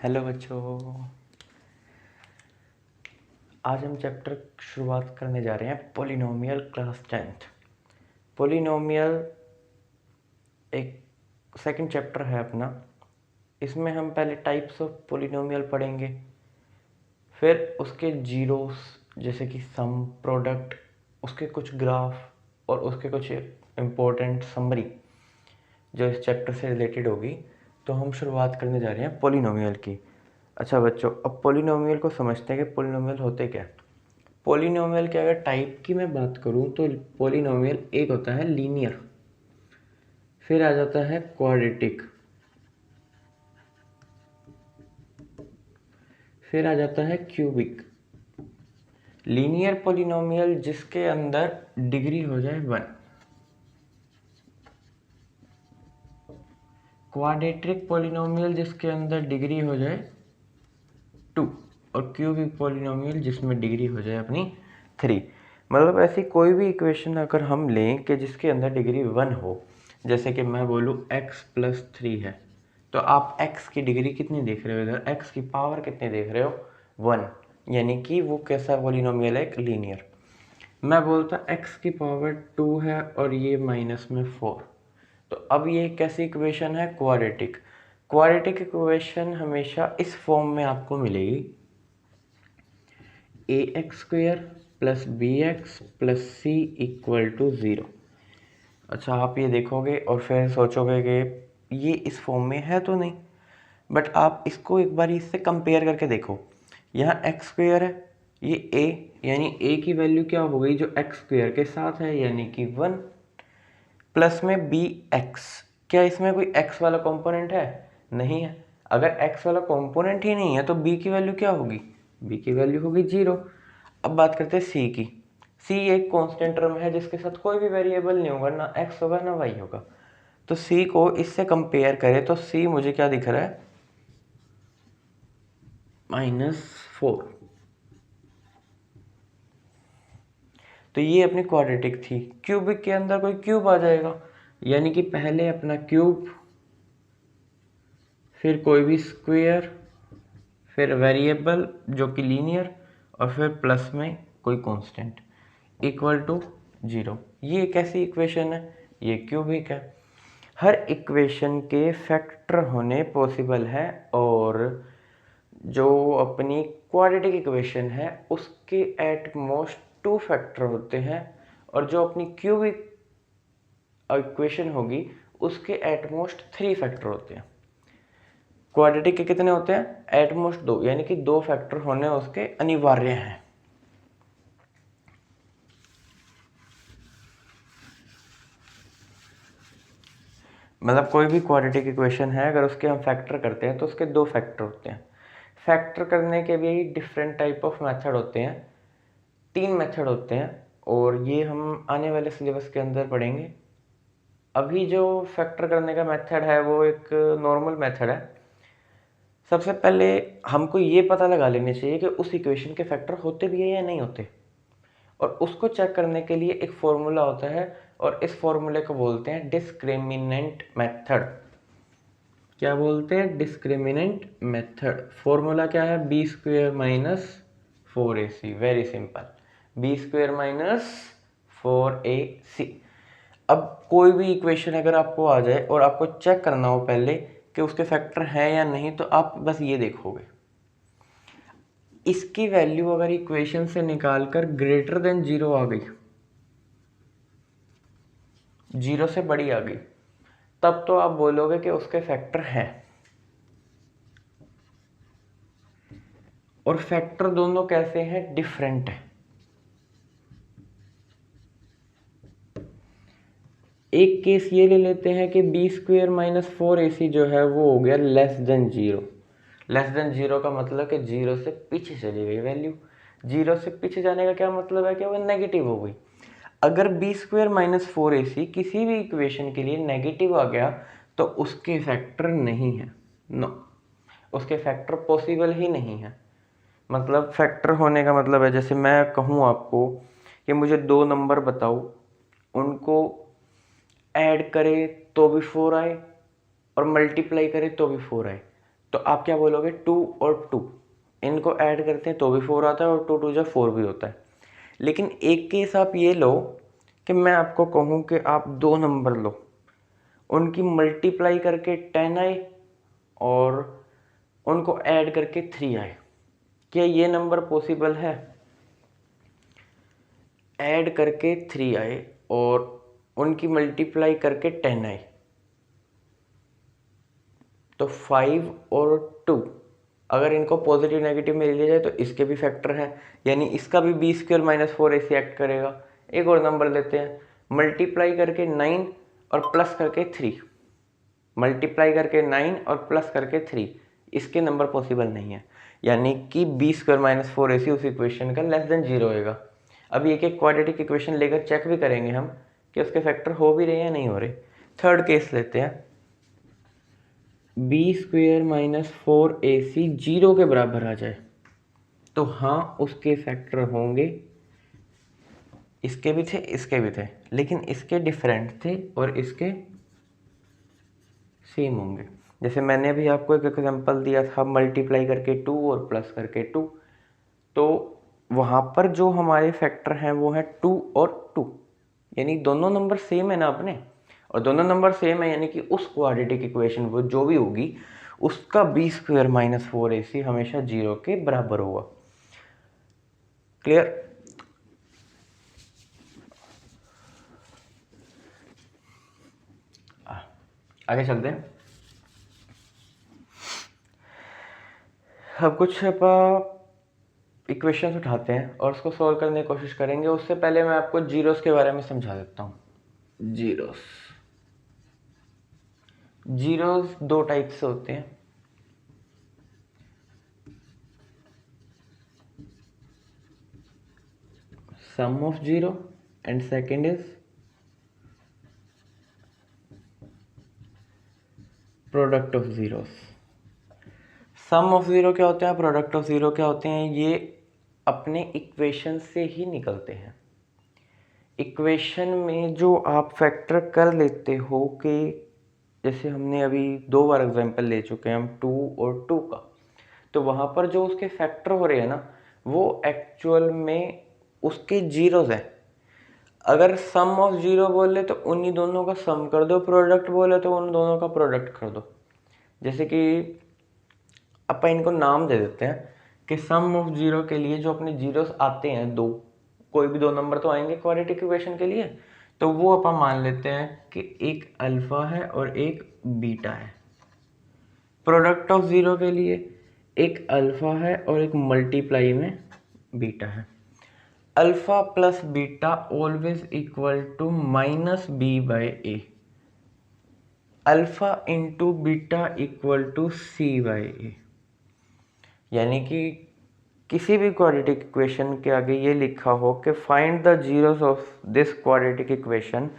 Hello बच्चों, आज हम चैप्टर शुरुआत करने जा रहे हैं पॉलिनोमियल क्लास 10th। पॉलिनोमियल एक सेकंड चैप्टर है अपना। इसमें हम पहले टाइप्स ऑफ पॉलिनोमियल पढ़ेंगे, फिर उसके जीरोस जैसे कि सम, प्रोडक्ट, उसके कुछ ग्राफ और उसके कुछ इम्पोर्टेंट समरी जो इस चैप्टर से रिलेटेड होगी। तो हम शुरुआत करने जा रहे हैं पॉलिनोमियल की। अच्छा बच्चों, अब पॉलिनोमियल को समझते हैं कि पॉलिनोमियल होते क्या। पॉलिनोमियल के अगर टाइप की मैं बात करूं तो पॉलिनोमियल एक होता है लीनियर, फिर आ जाता है क्वाड्रेटिक, फिर आ जाता है क्यूबिक। लीनियर पॉलिनोमियल जिसके अंदर डिग्री हो जाए 1, क्वाड्रेटिक पॉलिनोमियल जिसके अंदर डिग्री हो जाए 2, और क्यूबिक पॉलिनोमियल जिसमें डिग्री हो जाए अपनी 3। मतलब ऐसी कोई भी इक्वेशन अगर हम लें कि जिसके अंदर डिग्री 1 हो, जैसे कि मैं बोलूँ x+3 है, तो आप x की डिग्री कितनी देख रहे हो इधर, x की पावर कितनी देख रहे हो, 1, यानी कि वो कैसा पॉलिनोमियल है, एक लीनियर। मैं बोलता x की पावर 2 है और ये माइनस में 4, तो अब ये कैसी इक्वेशन है, क्वाड्रेटिक। क्वाड्रेटिक इक्वेशन हमेशा इस फॉर्म में आपको मिलेगी, ax² + bx + c = 0। अच्छा, आप ये देखोगे और फिर सोचोगे कि ये इस फॉर्म में है तो नहीं, बट आप इसको एक बार इससे कंपेयर करके देखो। यहाँ x² है, ये a, यानी a की वैल्यू क्या हो गई, जो x² के साथ है, यानी कि 1, प्लस में bx। क्या इसमें कोई x वाला कंपोनेंट है, नहीं है। अगर x वाला कंपोनेंट ही नहीं है तो b की वैल्यू क्या होगी, b की वैल्यू होगी 0। अब बात करते हैं c की। c एक कांस्टेंट टर्म है जिसके साथ कोई भी वेरिएबल नहीं होगा, ना x होगा ना y होगा। तो c को इससे कंपेयर करें तो c मुझे क्या दिख रहा है, -4। तो ये अपनी क्वाड्रेटिक थी। क्यूबिक के अंदर कोई क्यूब आ जाएगा, यानी कि पहले अपना क्यूब, फिर कोई भी स्क्वायर, फिर वेरिएबल जो कि लीनियर, और फिर प्लस में कोई कांस्टेंट इक्वल टू 0। ये कैसी इक्वेशन है, ये क्यूबिक है। हर इक्वेशन के फैक्टर होने पॉसिबल है, और जो अपनी क्वाड्रेटिक इक्वेशन है उसके एट मोस्ट 2 फैक्टर होते हैं, और जो अपनी क्यूबिक इक्वेशन होगी उसके एट मोस्ट 3 फैक्टर होते हैं। क्वाड्रेटिक के कितने होते हैं, एट मोस्ट 2, यानी कि 2 फैक्टर होने उसके अनिवार्य हैं। मतलब कोई भी क्वाड्रेटिक इक्वेशन है, अगर उसके हम फैक्टर करते हैं तो उसके 2 फैक्टर होते हैं। फैक्टर करने के भी डिफरेंट टाइप ऑफ मेथड होते हैं, 3 मेथड होते हैं, और ये हम आने वाले सिलेबस के अंदर पढ़ेंगे। अभी जो फैक्टर करने का मेथड है वो एक नॉर्मल मेथड है। सबसे पहले हमको ये पता लगा लेने चाहिए कि उस इक्वेशन के फैक्टर होते भी है या नहीं होते, और उसको चेक करने के लिए एक फॉर्मूला होता है, और इस फॉर्मूले को बोलते हैं डिस्क्रिमिनेंट मेथड। क्या बोलते हैं, डिस्क्रिमिनेंट मेथड। फॉर्मूला क्या है, b² - 4ac। Very simple, b² - 4ac। अब कोई भी इक्वेशन अगर आपको आ जाए और आपको चेक करना हो पहले कि उसके फैक्टर हैं या नहीं, तो आप बस ये देखोगे, इसकी वैल्यू अगर इक्वेशन से निकालकर ग्रेटर देन 0 आ गई, 0 से बड़ी आ गई, तब तो आप बोलोगे कि उसके फैक्टर हैं। और फैक्टर दोनों कैसे हैं, डिफरेंट है। एक केस ये ले लेते हैं कि b² - 4ac जो है वो हो गया लेस देन 0। लेस देन 0 का मतलब कि 0 से पीछे चली गई वैल्यू। 0 से पीछे जाने का क्या मतलब है कि वो नेगेटिव हो गई। अगर b² - 4ac किसी भी इक्वेशन के लिए नेगेटिव आ गया तो उसके फैक्टर नहीं है, नो, उसके फैक्टर पॉसिबल ही नहीं है। मतलब फैक्टर होने का मतलब है, जैसे मैं कहूँ आपको कि मुझे 2 नंबर बताओ, उनको ऐड करे तो भी 4 आए और मल्टीप्लाई करे तो भी 4 आए, तो आप क्या बोलोगे, 2 और 2 इनको ऐड करते हैं तो भी 4 आता है और 2 2 जा 4 भी होता है। लेकिन एक केस आप ये लो कि मैं आपको कहूँ कि आप 2 नंबर लो, उनकी मल्टीप्लाई करके 10 आए और उनको ऐड करके 3 आए। क्या ये नंबर पॉसिबल है? ऐड करके 3 आए और उनकी मल्टीप्लाई करके 10 आए, तो 5 और 2 अगर इनको पॉजिटिव नेगेटिव में ले लिया जाए तो इसके भी फैक्टर हैं, यानी इसका भी B square minus 4ac act करेगा। एक और नंबर लेते हैं, मल्टीप्लाई करके 9 और प्लस करके 3, मल्टीप्लाई करके 9 और प्लस करके 3, इसके नंबर पॉसिबल नहीं है, यानी कि बी स्क्वायर माइनस 4ac उस इक्वेशन का लेस देन 0 होएगा। अभी एक एक क्वाड्रेटिक इक्वेशन लेकर चेक भी करेंगे हम कि उसके फैक्टर हो भी रहे हैं या नहीं हो रहे। थर्ड केस लेते हैं, बी स्क्वेयर माइनस 4ac 0 के बराबर आ जाए, तो हाँ उसके फैक्टर होंगे, इसके भी थे इसके भी थे, लेकिन इसके डिफरेंट थे और इसके सेम होंगे। जैसे मैंने अभी आपको एक एग्जांपल दिया था, मल्टीप्लाई करके 2 और प्लस करके 2, तो वहाँ पर जो हमारे फैक्टर हैं वो है 2 और 2, यानी दोनों नंबर सेम है ना अपने, और दोनों नंबर सेम है यानी कि उस क्वाड्रेटिक इक्वेशन वो जो भी होगी उसका बी स्क्वायर माइनस 4ac हमेशा 0 के बराबर होगा। क्लियर? आगे चलते हैं। अब कुछ इक्वेशंस उठाते हैं और उसको सॉल्व करने की कोशिश करेंगे। उससे पहले मैं आपको जीरोस के बारे में समझा देता हूँ। जीरोस दो टाइप से होते हैं, sum of zero and second is product of zeros. Sum of zero क्या होते हैं, प्रोडक्ट ऑफ जीरो क्या होते हैं, ये अपने इक्वेशन से ही निकलते हैं। इक्वेशन में जो आप फैक्टर कर लेते हो कि जैसे हमने अभी 2 बार एग्जांपल ले चुके हैं हम 2 और 2 का, तो वहाँ पर जो उसके फैक्टर हो रहे हैं ना वो एक्चुअल में उसके जीरोज हैं। अगर सम ऑफ जीरो बोले तो उन्हीं दोनों का सम कर दो, प्रोडक्ट बोले तो उन दोनों का प्रोडक्ट कर दो। जैसे कि अपन इनको नाम दे देते हैं कि सम ऑफ जीरो के लिए जो अपने जीरोस आते हैं दो, कोई भी 2 नंबर तो आएंगे क्वाड्रेटिक इक्वेशन के लिए, तो वो अपन मान लेते हैं कि एक अल्फा है और एक बीटा है। प्रोडक्ट ऑफ जीरो के लिए एक अल्फा है और एक मल्टीप्लाई में बीटा है। Alpha plus beta always equal to minus B by A, alpha into beta equal to C by A. यानी कि किसी भी क्वाड्रेटिक इक्वेशन के आगे ये लिखा हो कि find the zeros of this quadratic equation,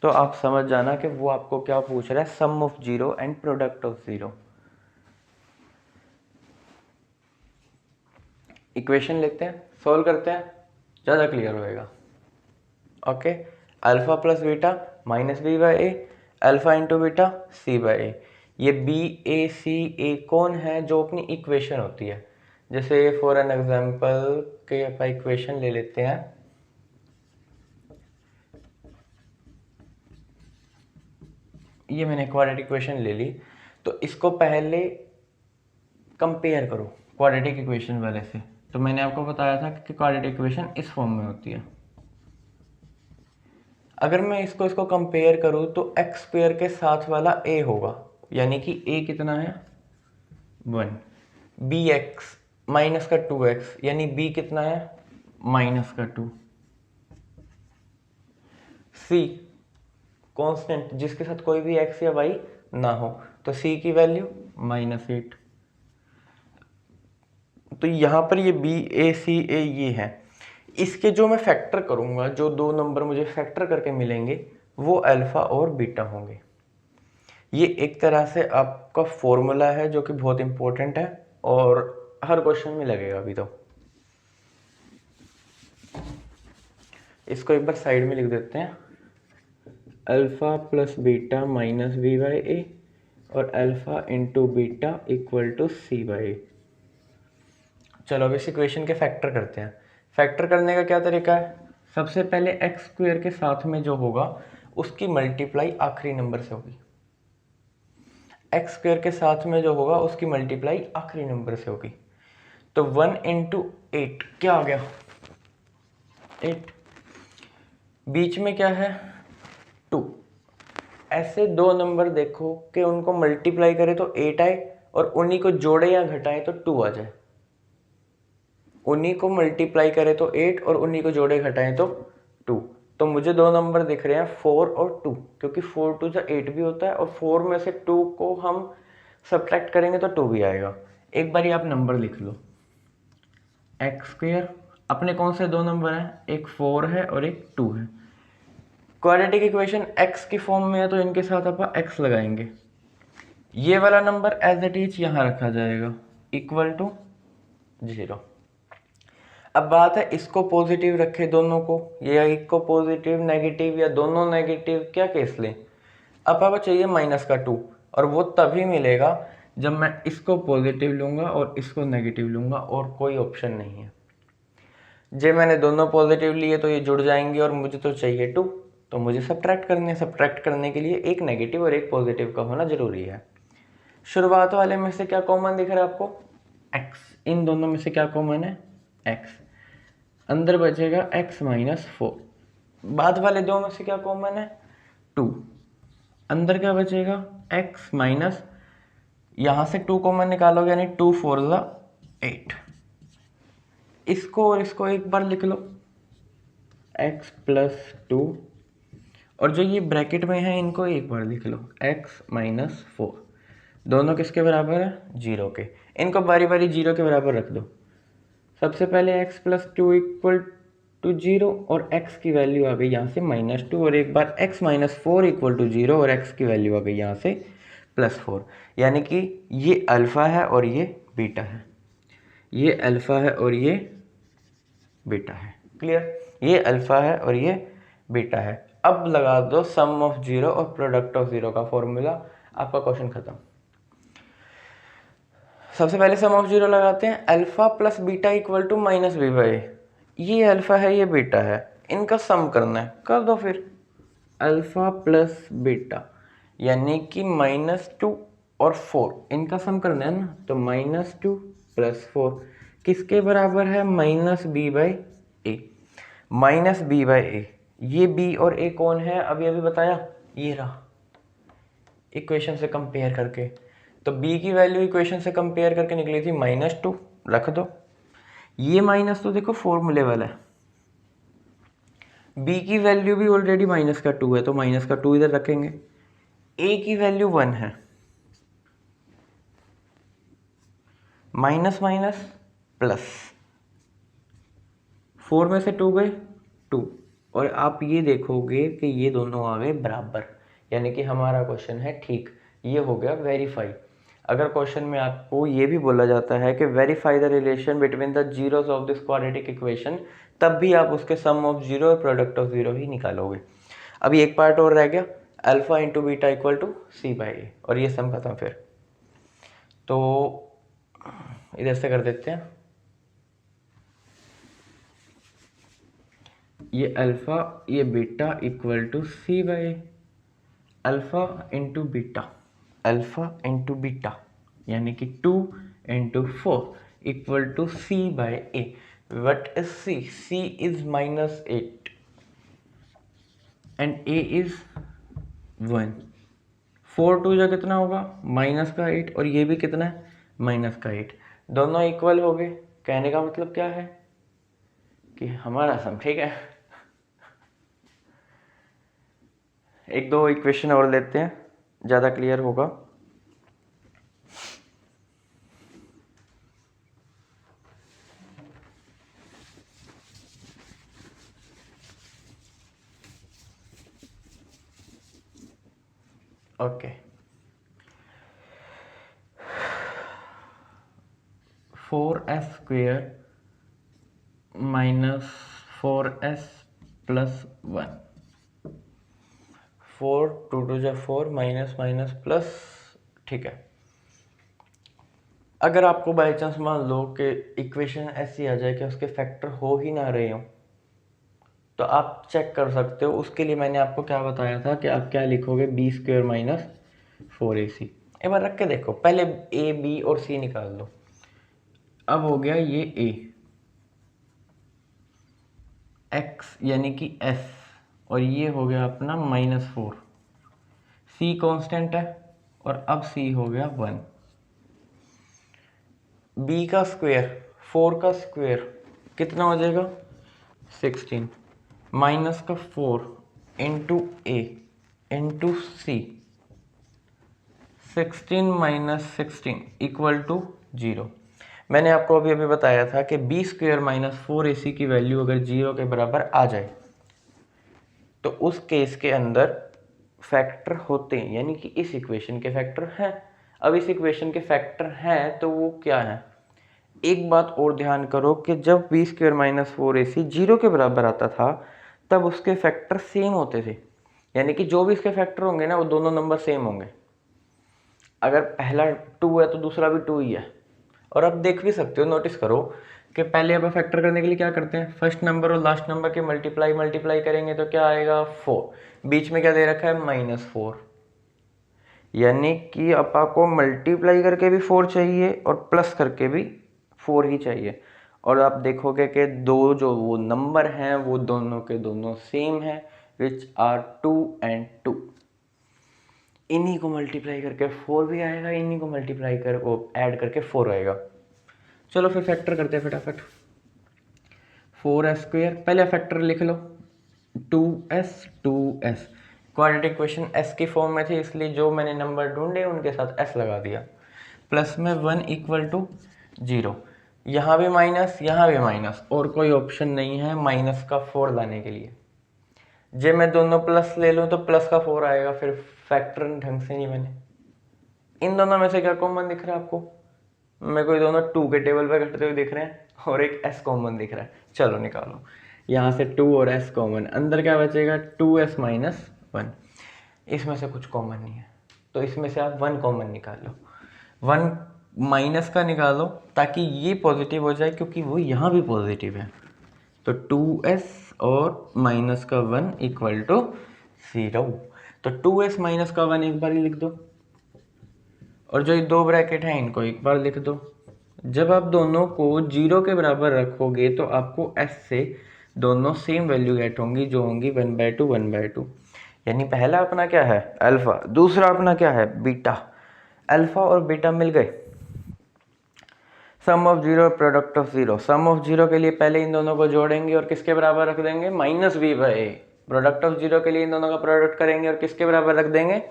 तो आप समझ जाना कि वो आपको क्या पूछ रहा है, sum of zero and product of zero. Equation लेते हैं, सॉल्व करते हैं, ज़्यादा क्लियर होएगा। Okay, alpha plus beta minus B by A, alpha into beta C by A. ये बी ए सी ए कौन है, जो अपनी इक्वेशन होती है। जैसे फॉर एन एग्जांपल के आप इक्वेशन ले लेते हैं, ये मैंने क्वाड्रेटिक इक्वेशन ले ली, तो इसको पहले कंपेयर करो क्वाड्रेटिक इक्वेशन वाले से। तो मैंने आपको बताया था कि क्वाड्रेटिक इक्वेशन इस फॉर्म में होती है। अगर मैं इसको कंपेयर करूँ तो एक्स स्क्वायर के साथ वाला ए होगा, यानी कि ए कितना है 1, बी एक्स माइनस का 2x, यानी बी कितना है माइनस का 2, सी कांस्टेंट जिसके साथ कोई भी x या y ना हो, तो c की वैल्यू -8। तो यहाँ पर ये बी ए सी ए ये है। इसके जो मैं फैक्टर करूँगा, जो 2 नंबर मुझे फैक्टर करके मिलेंगे वो अल्फ़ा और बीटा होंगे। ये एक तरह से आपका फॉर्मूला है जो कि बहुत इंपॉर्टेंट है और हर क्वेश्चन में लगेगा अभी। तो इसको एक बार साइड में लिख देते हैं, alpha plus beta minus B by A, और alpha into beta equal to C by. चलो अब इस इक्वेशन के फैक्टर करते हैं। फैक्टर करने का क्या तरीका है? सबसे पहले एक्स स्क्वायर के साथ में जो होगा उसकी मल्टीप्लाई आखिरी नंबर से होगी। एक्स स्क्वायर के साथ में जो होगा उसकी मल्टीप्लाई आखिरी नंबर से होगी। तो 1 इंटू 8 क्या आ गया? 8। बीच में क्या है? 2। ऐसे दो नंबर देखो कि उनको मल्टीप्लाई करें तो 8 आए और उन्हीं को जोड़े या घटाएं तो 2 आ जाए। उन्हीं को मल्टीप्लाई करें तो 8 और उन्हीं को जोड़े घटाएं तो 2। तो मुझे दो नंबर दिख रहे हैं 4 और 2, क्योंकि 4 2 8 भी होता है और 4 में से 2 को हम सब्ट्रैक्ट करेंगे तो 2 भी आएगा। एक बार आप नंबर लिख लो। एक्स स्क्वायर अपने कौन से दो नंबर हैं? एक 4 है और एक 2 है। क्वाड्रेटिक इक्वेशन x की फॉर्म में है तो इनके साथ आप x लगाएंगे। ये वाला नंबर एज इट इज यहाँ रखा जाएगा इक्वल टू 0। अब बात है इसको पॉजिटिव रखे दोनों को, या एक को पॉजिटिव नेगेटिव या दोनों नेगेटिव, क्या केस लें? अब आपको चाहिए -2 और वो तभी मिलेगा जब मैं इसको पॉजिटिव लूँगा और इसको नेगेटिव लूँगा और कोई ऑप्शन नहीं है। जे मैंने दोनों पॉजिटिव लिए तो ये जुड़ जाएंगे और मुझे तो चाहिए 2, तो मुझे सब्ट्रैक्ट करने सब्ट्रैक्ट करने के लिए एक नेगेटिव और एक पॉजिटिव का होना जरूरी है। शुरुआत वाले में से क्या कॉमन दिख रहा है आपको? x। इन दोनों में से क्या कॉमन है? x। अंदर बचेगा x -4। बाद वाले दो में से क्या कॉमन है? 2। अंदर क्या बचेगा? x माइनस, यहाँ से 2 कॉमन निकालोगे यानी 2 4 8। इसको और इसको एक बार लिख लो x +2, और जो ये ब्रैकेट में है इनको एक बार लिख लो x -4। दोनों किसके बराबर है? 0 के। इनको बारी बारी 0 के बराबर रख दो। सबसे पहले x +2 इक्वल टू 0 और x की वैल्यू आ गई यहाँ से -2, और एक बार x -4 इक्वल टू 0 और x की वैल्यू आ गई यहाँ से +4। यानी कि ये अल्फ़ा है और ये बीटा है, ये अल्फ़ा है और ये बीटा है। क्लियर? ये अल्फ़ा है और ये बीटा है। अब लगा दो सम ऑफ 0 और प्रोडक्ट ऑफ 0 का फॉर्मूला, आपका क्वेश्चन खत्म। सबसे पहले सम ऑफ 0 लगाते हैं। Alpha plus beta equal to -b/a। ये अल्फ़ा है ये बीटा है, इनका सम करना है, कर दो फिर। अल्फ़ा प्लस बीटा यानी कि -2 और 4, इनका सम करना है ना, तो -2 + 4 किसके बराबर है? -b/a। -b/a, ये b और a कौन है? अभी बताया, ये रहा इक्वेशन से कंपेयर करके। तो b की वैल्यू इक्वेशन से कंपेयर करके निकली थी -2, रख दो। ये -2 देखो फॉर्मूले वाला है। b की वैल्यू भी ऑलरेडी -2 है तो -2 इधर रखेंगे। a की वैल्यू 1 है, माइनस माइनस प्लस, 4 में से 2 गए 2, और आप ये देखोगे कि ये दोनों आ गए बराबर, यानी कि हमारा क्वेश्चन है ठीक। ये हो गया वेरीफाई। अगर क्वेश्चन में आपको ये भी बोला जाता है कि verify the relation between the zeros of this quadratic equation, तब भी आप उसके सम ऑफ 0 और प्रोडक्ट ऑफ 0 ही निकालोगे। अभी एक पार्ट और रह गया, alpha into beta equal to c/a, और ये सम खत्म। फिर तो इधर से कर देते हैं, ये अल्फा ये beta equal to c/a। Alpha into beta, alpha into beta यानी कि 2 into 4 equal to c/a। What is c? c is -8 and a is 1। 4 2 जा कितना होगा? -8, और ये भी कितना है? -8। दोनों इक्वल हो गए। कहने का मतलब क्या है कि हमारा सम ठीक है। एक दो इक्वेशन और लेते हैं, ज़्यादा क्लियर होगा। Okay, 4s² - 4s + 1। 4 2 2 जा 4, माइनस माइनस प्लस ठीक है। अगर आपको बाई चांस मान लो कि इक्वेशन ऐसी आ जाए कि उसके फैक्टर हो ही ना रहे हो, तो आप चेक कर सकते हो। उसके लिए मैंने आपको क्या बताया था कि आप क्या लिखोगे, बी स्क्वेयर माइनस 4ac। एक बार रख के देखो, पहले ए बी और सी निकाल लो। अब हो गया ये ए, एक्स यानी कि एस, और ये हो गया अपना -4, सी कांस्टेंट है, और अब सी हो गया 1। बी का स्क्वायर, 4 का स्क्वायर कितना हो जाएगा 16, माइनस का 4 into A into C, 16 minus 16 equal to 0। मैंने आपको अभी अभी बताया था कि बी स्क्वायर माइनस 4ac की वैल्यू अगर 0 के बराबर आ जाए तो उस केस के अंदर फैक्टर होते हैं, यानी कि इस इक्वेशन के फैक्टर हैं। अब इस इक्वेशन के फैक्टर हैं तो वो क्या है, एक बात और ध्यान करो कि जब बी स्क्वायर माइनस 4ac 0 के बराबर आता था तब उसके फैक्टर सेम होते थे, यानी कि जो भी इसके फैक्टर होंगे ना वो दोनों नंबर सेम होंगे। अगर पहला 2 है तो दूसरा भी 2 ही है। और आप देख भी सकते हो, नोटिस करो कि पहले अब फैक्टर करने के लिए क्या करते हैं, फर्स्ट नंबर और लास्ट नंबर के मल्टीप्लाई करेंगे तो क्या आएगा 4, बीच में क्या दे रखा है -4, यानी कि अब आपको मल्टीप्लाई करके भी 4 चाहिए और प्लस करके भी 4 ही चाहिए। और आप देखोगे कि दो जो वो नंबर हैं वो दोनों के दोनों सेम हैं, विच आर 2 and 2। इन्हीं को मल्टीप्लाई करके 4 भी आएगा, इन्हीं को मल्टीप्लाई कर वो ऐड करके 4 आएगा। चलो फिर फैक्टर करते हैं फटाफट। 4s स्क्वायर, पहले फैक्टर लिख लो 2s। क्वाड्रेटिक इक्वेशन s की फॉर्म में थी इसलिए जो मैंने नंबर ढूंढे उनके साथ s लगा दिया। प्लस में 1 इक्वल टू 0, यहाँ भी माइनस यहाँ भी माइनस, और कोई ऑप्शन नहीं है माइनस का 4 लाने के लिए। जब मैं दोनों प्लस ले लूँ तो प्लस का 4 आएगा, फिर फैक्टर ढंग से नहीं बने। इन दोनों में से क्या कॉमन दिख रहा है आपको, मेरे को ये दोनों 2 के टेबल पे घटते हुए दिख रहे हैं और एक s कॉमन दिख रहा है। चलो निकालो, यहाँ से 2 और s कॉमन, अंदर क्या बचेगा 2s माइनस 1। इसमें से कुछ कॉमन नहीं है तो इसमें से आप 1 कॉमन निकाल लो, 1 माइनस का निकालो ताकि ये पॉजिटिव हो जाए क्योंकि वो यहाँ भी पॉजिटिव है। तो 2s और माइनस का 1 इक्वल टू 0। तो 2s माइनस का 1 एक बार ही लिख दो, और जो ये दो ब्रैकेट हैं इनको एक बार लिख दो। जब आप दोनों को 0 के बराबर रखोगे तो आपको s से दोनों सेम वैल्यू गेट होंगी, जो होंगी 1/2 1/2। यानी पहला अपना क्या है अल्फा, दूसरा अपना क्या है बीटा। अल्फा और बीटा मिल गए, sum of 0 product of 0। Sum of 0 के लिए पहले इन दोनों को जोड़ेंगे और किसके बराबर रख देंगे -b/a। प्रोडक्ट ऑफ 0 के लिए इन दोनों का प्रोडक्ट करेंगे और किसके बराबर रख देंगे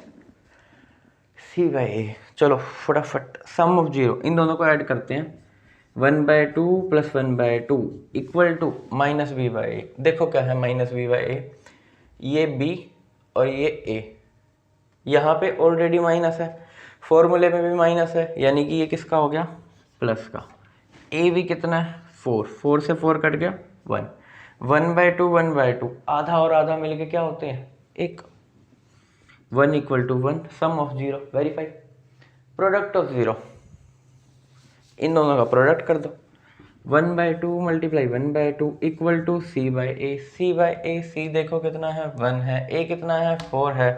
c/a। चलो फटाफट सम ऑफ 0, इन दोनों को ऐड करते हैं, 1/2 + 1/2 इक्वल टू -b/a। देखो क्या है -b/a, ये b और ये a, यहाँ पे ऑलरेडी माइनस है, फॉर्मूले में भी माइनस है, यानी कि ये किसका हो गया प्लस का। a भी कितना है 4, 4 से 4 कट गया 1, 1/2 1/2, आधा और आधा मिलके क्या होते हैं 1, 1 equal to 1, sum of 0 verify. Product of 0, इन दोनों का प्रोडक्ट कर दो, 1/2 multiply 1/2 equal to c/a। c/a, c देखो कितना है 1 है, a कितना है 4 है,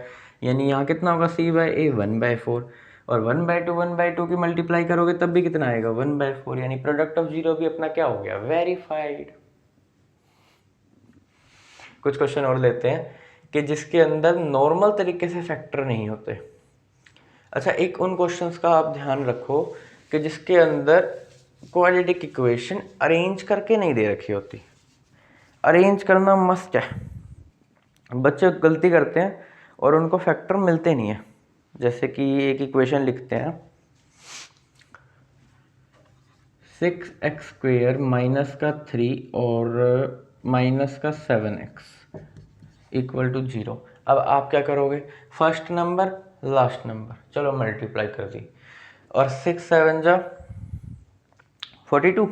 यानी यहाँ कितना होगा c/a 1/4, और 1/2 1/2 की मल्टीप्लाई करोगे तब भी कितना आएगा 1/4, यानी प्रोडक्ट ऑफ 0 भी अपना क्या हो गया वेरीफाइड। कुछ क्वेश्चन और लेते हैं कि जिसके अंदर नॉर्मल तरीके से फैक्टर नहीं होते। अच्छा, एक उन क्वेश्चंस का आप ध्यान रखो कि जिसके अंदर क्वाड्रेटिक इक्वेशन अरेंज करके नहीं दे रखी होती। अरेंज करना मस्ट है, बच्चे गलती करते हैं और उनको फैक्टर मिलते नहीं है। जैसे कि एक इक्वेशन लिखते हैं 6x² माइनस का 3 और माइनस का 7x इक्वल टू 0। अब आप क्या करोगे, फर्स्ट नंबर लास्ट नंबर चलो मल्टीप्लाई कर दी, और 6 7 जा 42,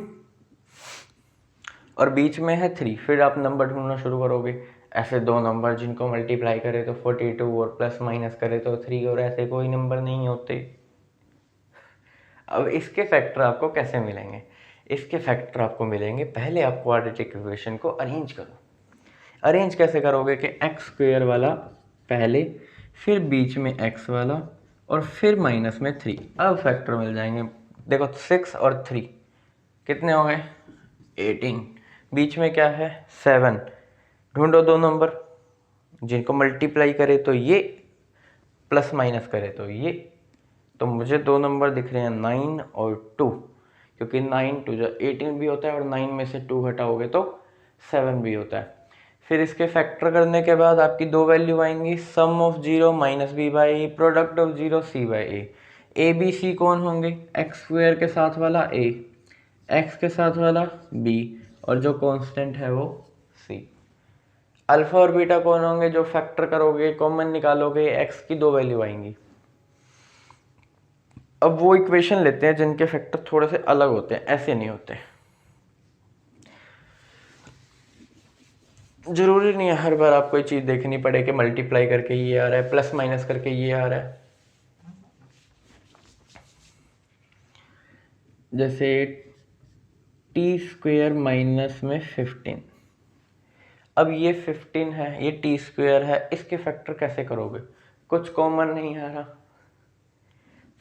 और बीच में है 3, फिर आप नंबर ढूंढना शुरू करोगे। ऐसे दो नंबर जिनको मल्टीप्लाई करे तो 42 और प्लस माइनस करे तो 3, और ऐसे कोई नंबर नहीं होते। अब इसके फैक्टर आपको कैसे मिलेंगे? इसके फैक्टर आपको मिलेंगे, पहले आप क्वाड्रेटिक इक्वेशन को अरेंज करो। अरेंज कैसे करोगे कि एक्स स्क्वेयर वाला पहले, फिर बीच में एक्स वाला, और फिर माइनस में 3। अब फैक्टर मिल जाएंगे। देखो 6 और 3 कितने हो गए? 18। बीच में क्या है? 7। ढूंढो दो नंबर जिनको मल्टीप्लाई करे तो ये, प्लस माइनस करे तो ये। तो मुझे दो नंबर दिख रहे हैं 9 और 2, क्योंकि 9 2 जो 18 भी होता है और 9 में से 2 घटाओगे तो 7 भी होता है। फिर इसके फैक्टर करने के बाद आपकी दो वैल्यू आएंगी, sum of 0 minus B by A, product of 0 C by A B C कौन होंगे? एक्स स्क्वेयर के साथ वाला ए, एक्स के साथ वाला बी, और जो कांस्टेंट है वो सी। अल्फा और बीटा कौन होंगे? जो फैक्टर करोगे, कॉमन निकालोगे, एक्स की दो वैल्यू आएंगी। अब वो इक्वेशन लेते हैं जिनके फैक्टर थोड़े से अलग होते हैं, ऐसे नहीं होते। जरूरी नहीं है हर बार आपको कोई चीज देखनी पड़े कि मल्टीप्लाई करके ये आ रहा है, प्लस माइनस करके ये आ रहा है। जैसे टी स्क्वेयर माइनस में 15, अब ये 15 है, ये टी स्क्वेयर है, इसके फैक्टर कैसे करोगे? कुछ कॉमन नहीं आ रहा,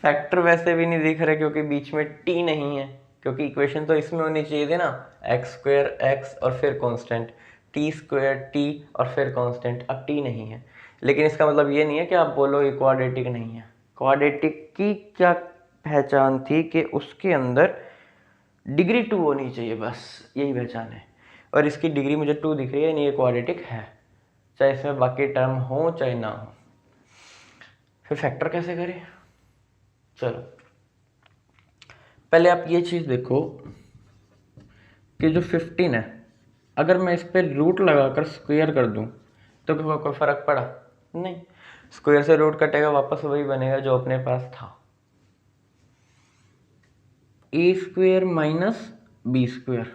फैक्टर वैसे भी नहीं दिख रहे क्योंकि बीच में टी नहीं है, क्योंकि इक्वेशन तो इसमें होनी चाहिए थी ना, एक्स स्क्वेयर एक्स और फिर कांस्टेंट, टी स्क्वेयर टी और फिर कांस्टेंट। अब टी नहीं है, लेकिन इसका मतलब ये नहीं है कि आप बोलो ये क्वाड्रेटिक नहीं है। क्वाड्रेटिक की क्या पहचान थी कि उसके अंदर डिग्री 2 होनी चाहिए, बस यही पहचान है। और इसकी डिग्री मुझे 2 दिख रही है, नहीं ये क्वाड्रेटिक है, चाहे इसमें बाकी टर्म हो चाहे ना हो। फिर फैक्टर कैसे करें? चलो पहले आप ये चीज देखो कि जो 15 है, अगर मैं इस पर रूट लगाकर स्क्वायर कर दूं तो क्या कोई फर्क पड़ा? नहीं, स्क्वायर से रूट कटेगा, वापस वही बनेगा जो अपने पास था, ए स्क्वायर माइनस बी स्क्वायर।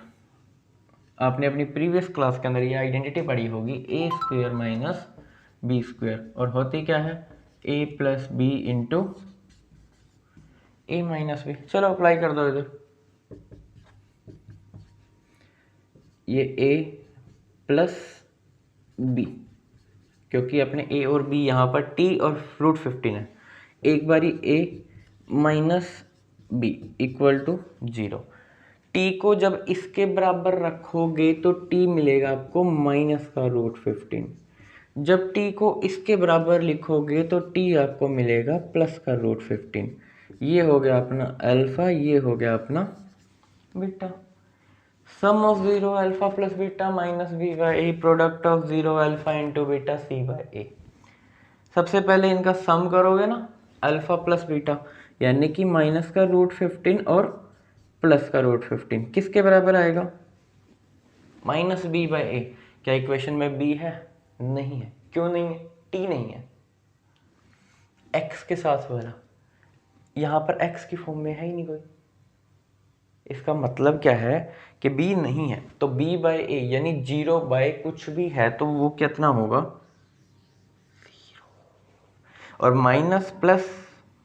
आपने अपनी प्रीवियस क्लास के अंदर ये आइडेंटिटी पढ़ी होगी, ए स्क्वायर माइनस बी स्क्वायर, और होती क्या है? ए प्लस बी इंटू ए माइनस बी। चलो अप्लाई कर दो इधर, ये ए प्लस बी, क्योंकि अपने ए और बी यहाँ पर टी और रूट 15 है, एक बारी A minus B equal to 0। T को जब इसके बराबर रखोगे तो टी मिलेगा आपको माइनस का रूट 15, जब टी को इसके बराबर लिखोगे तो टी आपको मिलेगा प्लस का रूट 15। ये हो गया अपना अल्फा, ये हो गया अपना beta. Sum of 0 alpha plus beta minus B by A, product of 0 alpha into beta C by A. सबसे पहले इनका सम करोगे ना, अल्फा प्लस बीटा, यानी कि माइनस का रूट 15 और प्लस का रूट 15 किसके बराबर आएगा? माइनस बी बाई ए। क्या इक्वेशन में बी है? नहीं है। क्यों नहीं है? टी नहीं है, एक्स के साथ वाला, यहाँ पर एक्स की फॉर्म में है ही नहीं कोई। इसका मतलब क्या है कि b नहीं है, तो b बाई ए यानी 0 बाई कुछ भी है तो वो कितना होगा? 0। और माइनस प्लस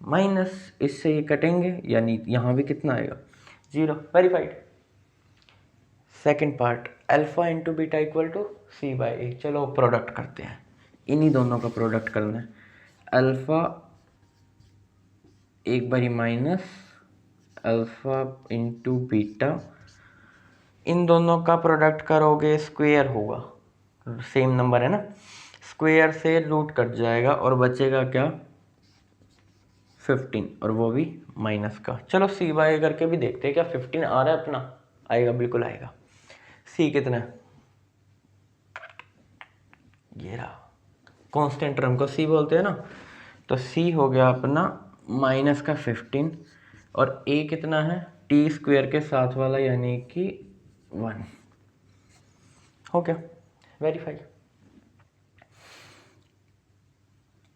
माइनस, इससे ये कटेंगे, यानी यहाँ भी कितना आएगा? 0। Verified. Second part, alpha into beta equal to C by A. चलो प्रोडक्ट करते हैं, इन्हीं दोनों का प्रोडक्ट करना है। अल्फा एक बारी माइनस अल्फा इंटू बीटा, इन दोनों का प्रोडक्ट करोगे स्क्वायर होगा, सेम नंबर है ना, स्क्वायर से रूट कट जाएगा और बचेगा क्या? 15, और वो भी माइनस का। चलो सी बाई करके भी देखते हैं क्या 15 आ रहा है अपना? आएगा, बिल्कुल आएगा। सी कितना है? ये रहा, कांस्टेंट टर्म को सी बोलते हैं ना, तो सी हो गया अपना माइनस का 15, और ए कितना है? टी स्क्वायर के साथ वाला, यानी कि 1। हो गया, वेरीफाई।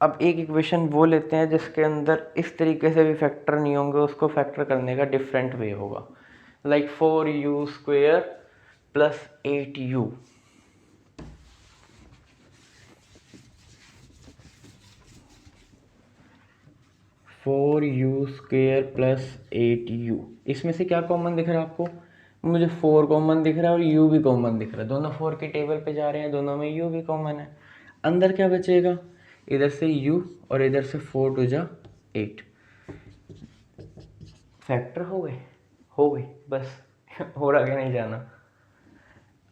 अब एक इक्वेशन वो लेते हैं जिसके अंदर इस तरीके से भी फैक्टर नहीं होंगे, उसको फैक्टर करने का डिफरेंट वे होगा, like 4u square plus 8u। 4u² plus 8u, इसमें से क्या कॉमन दिख रहा है आपको? मुझे 4 कॉमन दिख रहा है और u भी कॉमन दिख रहा है, दोनों 4 की टेबल पे जा रहे हैं, दोनों में u भी कॉमन है। अंदर क्या बचेगा? इधर से u और इधर से 4 टू जा 8, फैक्टर हो गए बस। और आगे नहीं जाना।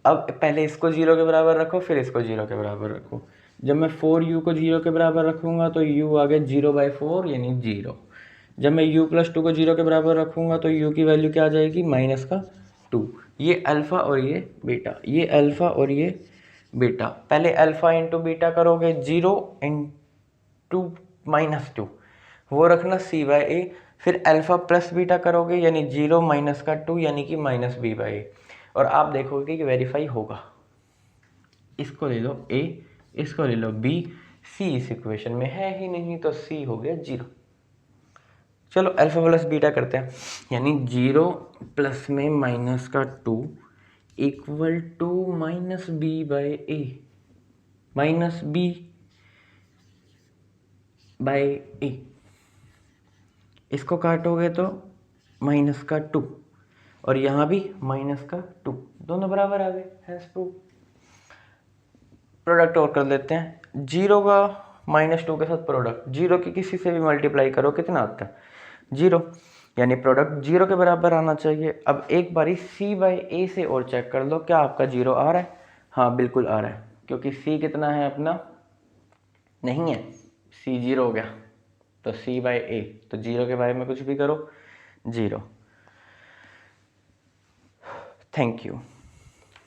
अब पहले इसको 0 के बराबर रखो, फिर इसको 0 के बराबर रखो। जब मैं 4u को 0 के बराबर रखूँगा तो u आ गया 0/4 यानी 0। जब मैं u + 2 को 0 के बराबर रखूँगा तो u की वैल्यू क्या आ जाएगी? -2। ये अल्फ़ा और ये बीटा, ये अल्फ़ा और ये बीटा। पहले अल्फ़ा इंटू बीटा करोगे 0 इंटू -2, वो रखना c/a। फिर अल्फ़ा प्लस बीटा करोगे यानी 0 - 2 यानी कि -b/a। और आप देखोगे कि वेरीफाई होगा। इसको ले लो a, इसको ले लो b, c इस इक्वेशन में है ही नहीं तो c हो गया 0। चलो अल्फ़ा प्लस बीटा करते हैं, यानी 0 प्लस में -2 इक्वल टू -b/a, -b/a। इसको काटोगे तो -2 और यहाँ भी -2, दोनों बराबर आ गए, हैंस प्रूव। प्रोडक्ट और कर लेते हैं। 0 का -2 के साथ प्रोडक्ट 0 की किसी से भी मल्टीप्लाई करो, कितना आता है? 0, यानी प्रोडक्ट 0 के बराबर आना चाहिए। अब एक बारी c/a से और चेक कर लो, क्या आपका 0 आ रहा है? हाँ बिल्कुल आ रहा है, क्योंकि c कितना है अपना? नहीं है, c 0 हो गया, तो c/a, तो 0 के बारे में कुछ भी करो 0। Thank you.